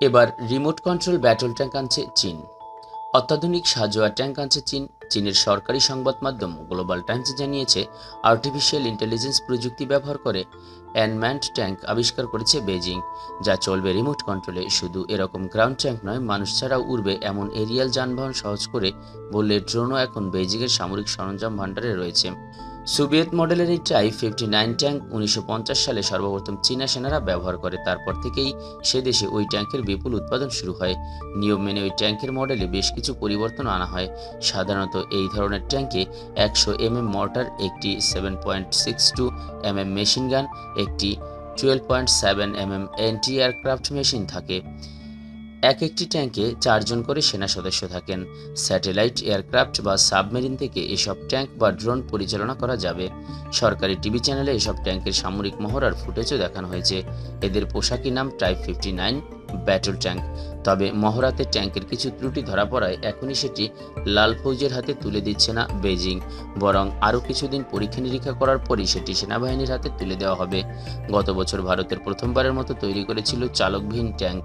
এবার remote control battle tank আনছে চীন। অত্যাধুনিক সাঁজোয়া ট্যাঙ্ক আনছে চীন। চীনের সরকারি সংবাদ মাধ্যম গ্লোবাল টাইমস জানিয়েছে, আর্টিফিশিয়াল ইন্টেলিজেন্স প্রযুক্তি ব্যবহার করে অ্যানম্যান্ড ট্যাঙ্ক আবিষ্কার করেছে বেজিং, যা চলবে রিমোট কন্ট্রোলে। শুধু এরকম গ্রাউন্ড ট্যাঙ্ক নয়, মানুষ ছাড়াও উড়বে এমন এরিয়াল যানবাহন সহজ করে বললে ড্রোনও এখন বেজিংয়ের সামরিক সরঞ্জাম ভাণ্ডারে রয়েছে। সোভিয়েত মডেলের এই টাইপ 59 ট্যাঙ্ক 1950 সালে সর্বপ্রথম চীনা সেনারা ব্যবহার করে। তারপর থেকেই সে দেশে ওই ট্যাঙ্কের বিপুল উৎপাদন শুরু হয়। নিয়ম মেনে ওই ট্যাঙ্কের মডেলে বেশ কিছু পরিবর্তন আনা হয়। সাধারণত এই ধরনের ট্যাঙ্কে 100 মর্টার, একটি 7.62 মেশিন গান, একটি 12.7 অ্যান্টি এয়ারক্রাফট মেশিন থাকে। একটি ট্যাঙ্কে 4 জন করে সেনা সদস্য থাকেন। স্যাটেলাইট, এয়ারক্রাফট বা সাবমেরিন থেকে এসব ট্যাঙ্ক বা ড্রোন পরিচালনা করা যাবে। সরকারি টিভি চ্যানেলে এসব ট্যাঙ্কের সামরিক মহড়ার ফুটেজও দেখানো হয়েছে। এদের পোশাকি নাম টাইপ 59 ব্যাটল ট্যাঙ্ক। তবে মহড়াতে ট্যাঙ্কের কিছু ত্রুটি ধরা পড়ায় এখনই সেটি লাল ফৌজের হাতে তুলে দিচ্ছে না বেজিং, বরং আরও কিছুদিন পরীক্ষা নিরীক্ষা করার পরই সেটি সেনাবাহিনীর হাতে তুলে দেওয়া হবে। গত বছর ভারতের প্রথমবারের মতো তৈরি করেছিল চালকবিহীন ট্যাঙ্ক।